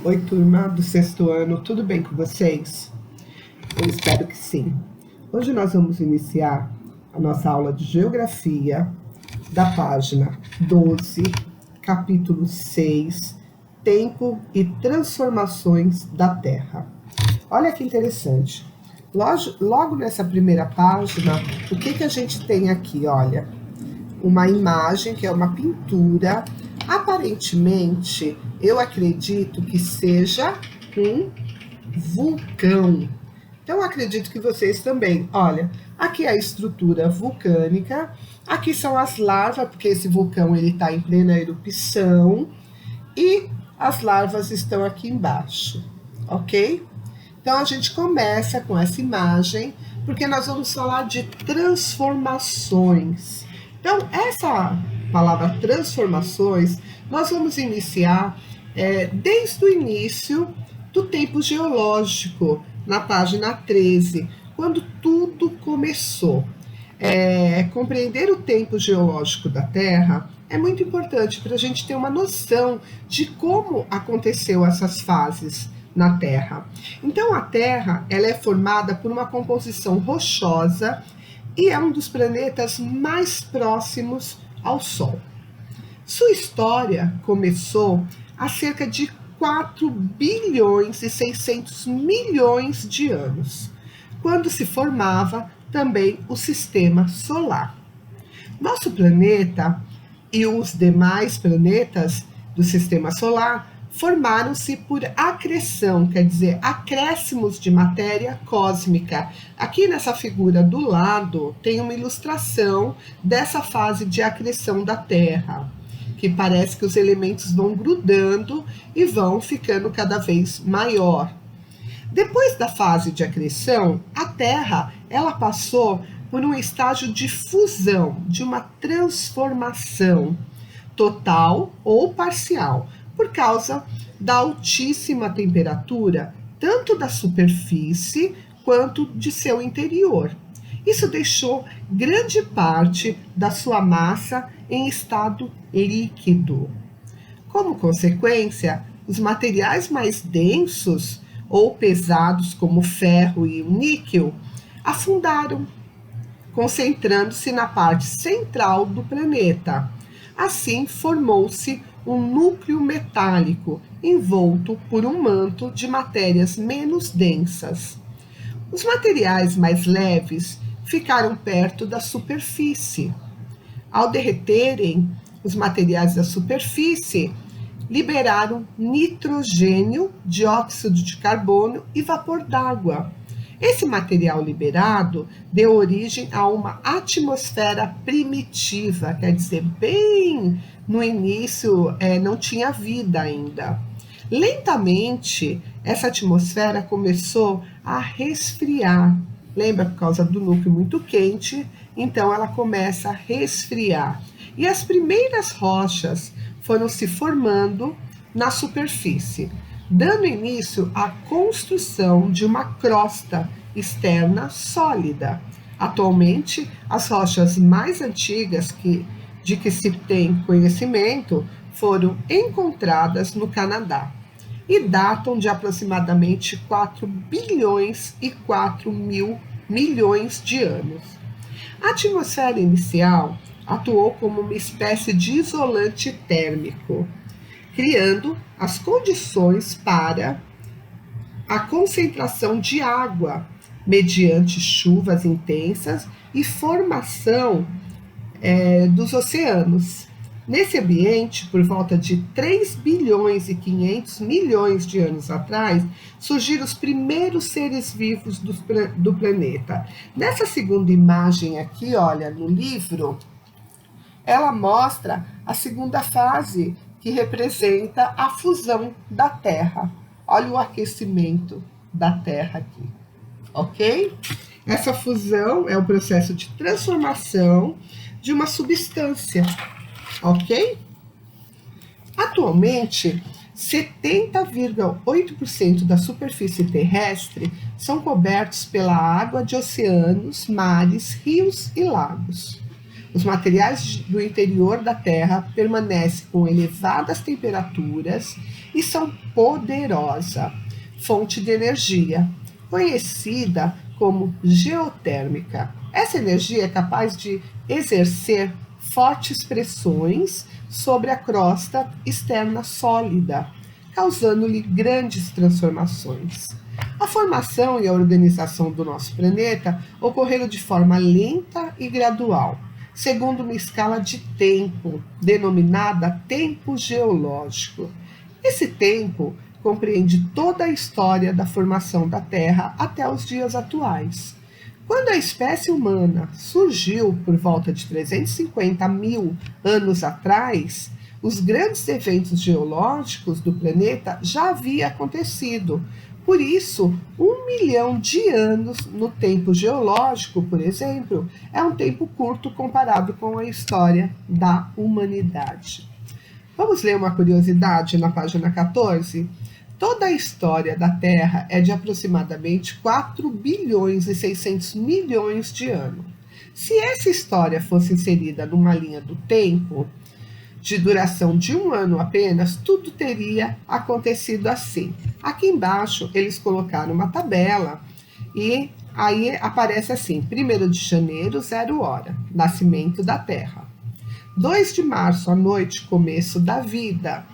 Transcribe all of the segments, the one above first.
Oi, turma do sexto ano, tudo bem com vocês? Eu espero que sim. Hoje nós vamos iniciar a nossa aula de Geografia da página 12, capítulo 6, Tempo e Transformações da Terra. Olha que interessante. Logo nessa primeira página, o que a gente tem aqui? Olha, uma imagem que é uma pintura. Aparentemente, eu acredito que seja um vulcão. Então, acredito que vocês também. Olha, aqui é a estrutura vulcânica, aqui são as larvas, porque esse vulcão ele está em plena erupção, e as larvas estão aqui embaixo, ok? Então, a gente começa com essa imagem, porque nós vamos falar de transformações. Então, essa palavra transformações, nós vamos iniciar desde o início do tempo geológico, na página 13, quando tudo começou. Compreender o tempo geológico da Terra é muito importante para a gente ter uma noção de como aconteceu essas fases na Terra. Então, a Terra ela é formada por uma composição rochosa e é um dos planetas mais próximos ao Sol. Sua história começou há cerca de 4 bilhões e 600 milhões de anos, quando se formava também o Sistema Solar. Nosso planeta e os demais planetas do Sistema Solar formaram-se por acreção, quer dizer, acréscimos de matéria cósmica. Aqui nessa figura do lado tem uma ilustração dessa fase de acreção da Terra, que parece que os elementos vão grudando e vão ficando cada vez maior. Depois da fase de acreção, a Terra ela passou por um estágio de fusão, de uma transformação total ou parcial, por causa da altíssima temperatura, tanto da superfície quanto de seu interior. Isso deixou grande parte da sua massa em estado líquido. Como consequência, os materiais mais densos ou pesados, como o ferro e o níquel, afundaram, concentrando-se na parte central do planeta. Assim, formou-se um núcleo metálico envolto por um manto de matérias menos densas. Os materiais mais leves ficaram perto da superfície. Ao derreterem, os materiais da superfície liberaram nitrogênio, dióxido de carbono e vapor d'água. Esse material liberado deu origem a uma atmosfera primitiva, quer dizer, bem no início não tinha vida ainda. Lentamente, essa atmosfera começou a resfriar. Lembra, por causa do núcleo muito quente, então ela começa a resfriar. E as primeiras rochas foram se formando na superfície, dando início à construção de uma crosta externa sólida. Atualmente, as rochas mais antigas de que se tem conhecimento foram encontradas no Canadá e datam de aproximadamente 4 bilhões e 4 mil milhões de anos. A atmosfera inicial atuou como uma espécie de isolante térmico, criando as condições para a concentração de água mediante chuvas intensas e formação dos oceanos. Nesse ambiente, por volta de 3 bilhões e 500 milhões de anos atrás, surgiram os primeiros seres vivos do planeta. Nessa segunda imagem aqui, olha, no livro, ela mostra a segunda fase, que representa a fusão da Terra. Olha o aquecimento da Terra aqui, ok? Essa fusão é o processo de transformação de uma substância, ok? Atualmente, 70,8% da superfície terrestre são cobertos pela água de oceanos, mares, rios e lagos. Os materiais do interior da Terra permanecem com elevadas temperaturas e são poderosa fonte de energia, conhecida como geotérmica. Essa energia é capaz de exercer fortes pressões sobre a crosta externa sólida, causando-lhe grandes transformações. A formação e a organização do nosso planeta ocorreram de forma lenta e gradual, segundo uma escala de tempo, denominada tempo geológico. Esse tempo compreende toda a história da formação da Terra até os dias atuais. Quando a espécie humana surgiu por volta de 350 mil anos atrás, os grandes eventos geológicos do planeta já haviam acontecido. Por isso, 1 milhão de anos no tempo geológico, por exemplo, é um tempo curto comparado com a história da humanidade. Vamos ler uma curiosidade na página 14? Toda a história da Terra é de aproximadamente 4 bilhões e 600 milhões de anos. Se essa história fosse inserida numa linha do tempo, de duração de 1 ano apenas, tudo teria acontecido assim. Aqui embaixo, eles colocaram uma tabela e aí aparece assim, 1º de janeiro, 0 hora, nascimento da Terra. 2 de março à noite, começo da vida.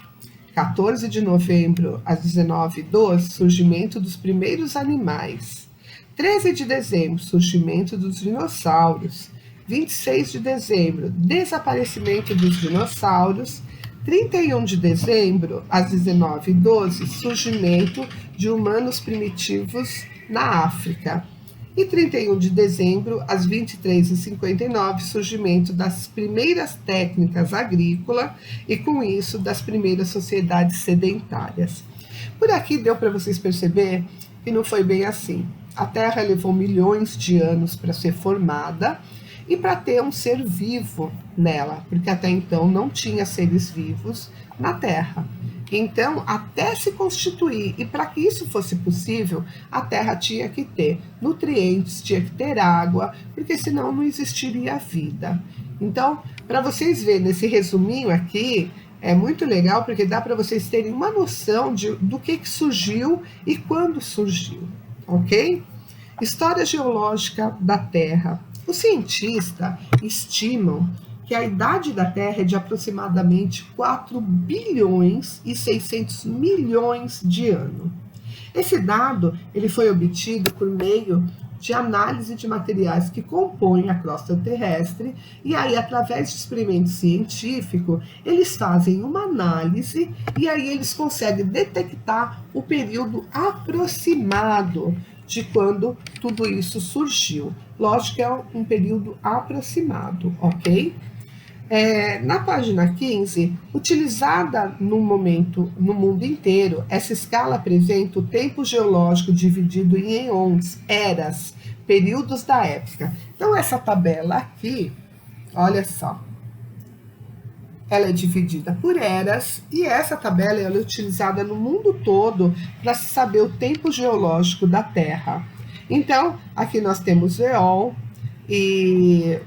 14 de novembro, às 19h12, surgimento dos primeiros animais. 13 de dezembro, surgimento dos dinossauros. 26 de dezembro, desaparecimento dos dinossauros. 31 de dezembro, às 19h12, surgimento de humanos primitivos na África. E 31 de dezembro, às 23h59, surgimento das primeiras técnicas agrícolas e, com isso, das primeiras sociedades sedentárias. Por aqui deu para vocês perceber que não foi bem assim. A Terra levou milhões de anos para ser formada e para ter um ser vivo nela, porque até então não tinha seres vivos na Terra. Então, até se constituir, e para que isso fosse possível, a Terra tinha que ter nutrientes, tinha que ter água, porque senão não existiria vida. Então, para vocês verem nesse resuminho aqui, é muito legal, porque dá para vocês terem uma noção do que surgiu e quando surgiu, ok? História geológica da Terra. Os cientistas estimam que a idade da Terra é de aproximadamente 4 bilhões e 600 milhões de anos. Esse dado ele foi obtido por meio de análise de materiais que compõem a crosta terrestre, e aí, através de experimento científico, eles fazem uma análise e aí eles conseguem detectar o período aproximado de quando tudo isso surgiu. Lógico que é um período aproximado, ok? Na página 15, utilizada no mundo inteiro, essa escala apresenta o tempo geológico dividido em eons, eras, períodos da época. Então, essa tabela aqui, olha só, ela é dividida por eras, e essa tabela ela é utilizada no mundo todo para se saber o tempo geológico da Terra. Então, aqui nós temos o Eon e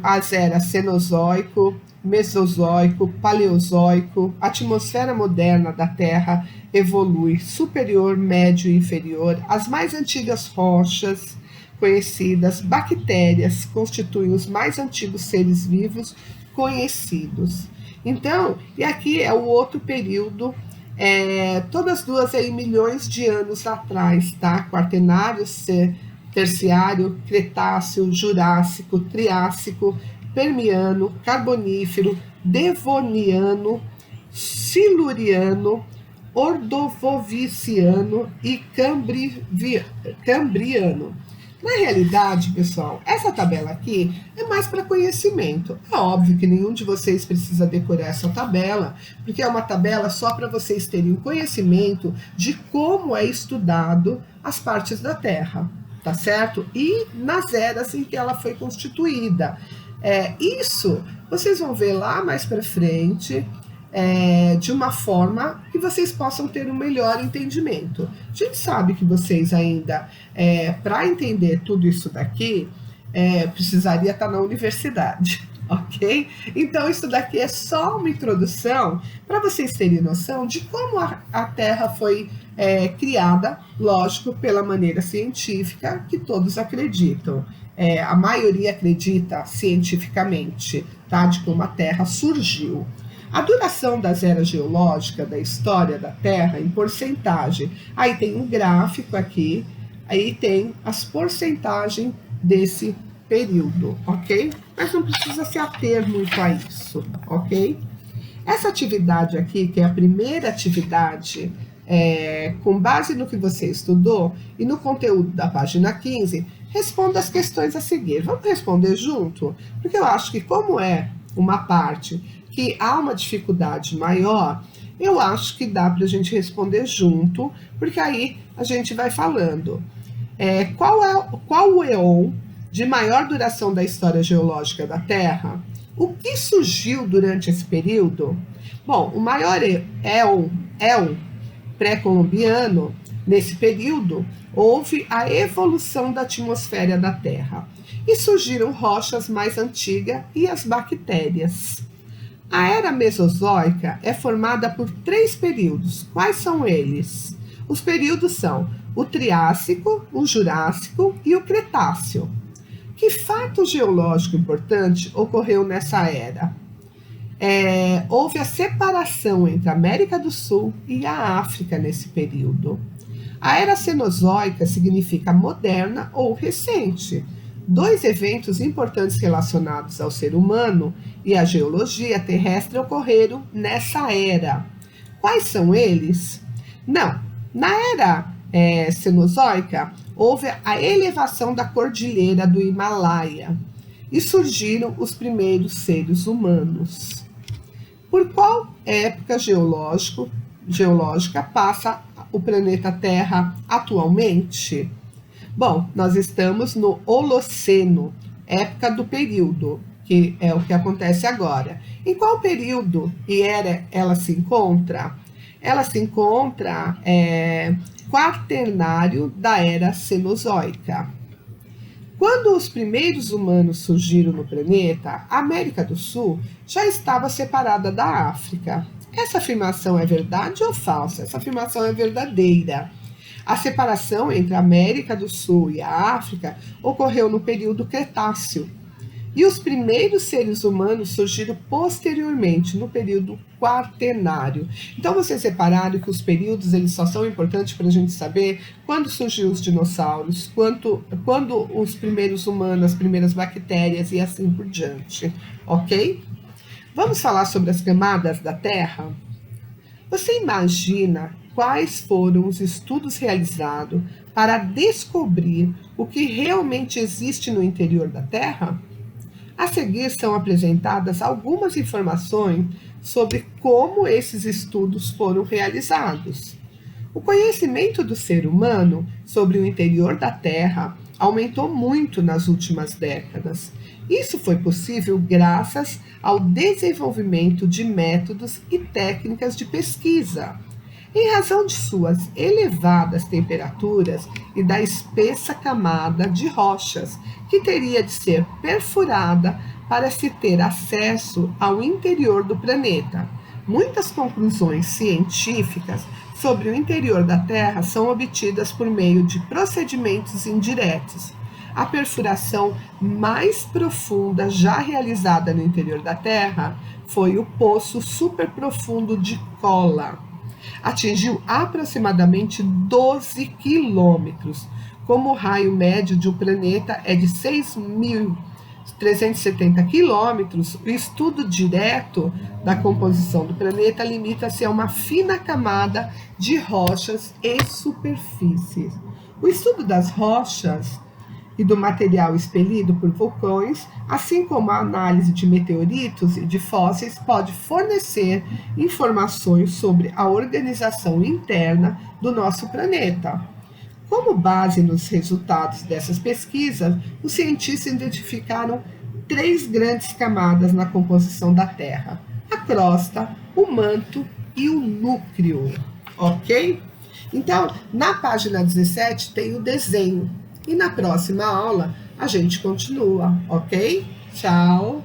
as eras Cenozoico, Mesozoico, Paleozoico. A atmosfera moderna da Terra evolui superior, médio e inferior. As mais antigas rochas conhecidas, bactérias, constituem os mais antigos seres vivos conhecidos. Então, e aqui é o outro período, todas duas aí milhões de anos atrás, tá? Quaternário, Terciário, Cretáceo, Jurássico, Triássico, Permiano, Carbonífero, Devoniano, Siluriano, Ordoviciano e Cambriano. Na realidade, pessoal, essa tabela aqui é mais para conhecimento. É óbvio que nenhum de vocês precisa decorar essa tabela, porque é uma tabela só para vocês terem o conhecimento de como é estudado as partes da Terra, tá certo? E nas eras em que ela foi constituída. Isso vocês vão ver lá mais para frente, de uma forma que vocês possam ter um melhor entendimento. A gente sabe que vocês ainda, para entender tudo isso daqui, precisaria estar na universidade, ok? Então, isso daqui é só uma introdução para vocês terem noção de como a Terra foi criada, lógico, pela maneira científica que todos acreditam. A maioria acredita cientificamente, tá? De como a Terra surgiu. A duração das eras geológicas da história da Terra em porcentagem. Aí tem um gráfico aqui, aí tem as porcentagens desse período, ok? Mas não precisa se ater muito a isso, ok? Essa atividade aqui, que é a primeira atividade, com base no que você estudou e no conteúdo da página 15, responda as questões a seguir. Vamos responder junto? Porque eu acho que como é uma parte que há uma dificuldade maior, eu acho que dá para a gente responder junto, porque aí a gente vai falando. Qual o éon de maior duração da história geológica da Terra? O que surgiu durante esse período? Bom, o maior éon pré-colombiano, nesse período, houve a evolução da atmosfera da Terra e surgiram rochas mais antigas e as bactérias. A era mesozoica é formada por 3 períodos. Quais são eles? Os períodos são o Triássico, o Jurássico e o Cretáceo. Que fato geológico importante ocorreu nessa era? Houve a separação entre a América do Sul e a África nesse período. A era Cenozoica significa moderna ou recente. 2 eventos importantes relacionados ao ser humano e à geologia terrestre ocorreram nessa era. Quais são eles? Não, na era Cenozoica houve a elevação da cordilheira do Himalaia e surgiram os primeiros seres humanos. Por qual época geológica passa o planeta Terra atualmente? Bom, nós estamos no Holoceno, época do período, que é o que acontece agora. Em qual período e era ela se encontra? Ela se encontra quaternário da era Cenozoica. Quando os primeiros humanos surgiram no planeta, a América do Sul já estava separada da África. Essa afirmação é verdade ou falsa? Essa afirmação é verdadeira. A separação entre a América do Sul e a África ocorreu no período Cretáceo. E os primeiros seres humanos surgiram posteriormente, no período quaternário. Então, vocês separaram que os períodos eles só são importantes para a gente saber quando surgiu os dinossauros, quando os primeiros humanos, as primeiras bactérias e assim por diante, ok? Vamos falar sobre as camadas da Terra? Você imagina quais foram os estudos realizados para descobrir o que realmente existe no interior da Terra? A seguir são apresentadas algumas informações sobre como esses estudos foram realizados. O conhecimento do ser humano sobre o interior da Terra aumentou muito nas últimas décadas. Isso foi possível graças ao desenvolvimento de métodos e técnicas de pesquisa. Em razão de suas elevadas temperaturas e da espessa camada de rochas que teria de ser perfurada para se ter acesso ao interior do planeta. Muitas conclusões científicas sobre o interior da Terra são obtidas por meio de procedimentos indiretos. A perfuração mais profunda já realizada no interior da Terra foi o poço superprofundo de Kola. Atingiu aproximadamente 12 quilômetros. Como o raio médio de um planeta é de 6.370 quilômetros, o estudo direto da composição do planeta limita-se a uma fina camada de rochas e superfícies. O estudo das rochas e do material expelido por vulcões, assim como a análise de meteoritos e de fósseis, pode fornecer informações sobre a organização interna do nosso planeta. Como base nos resultados dessas pesquisas, os cientistas identificaram 3 grandes camadas na composição da Terra: a crosta, o manto e o núcleo, ok? Então, na página 17 tem o desenho. E na próxima aula a gente continua, ok? Tchau!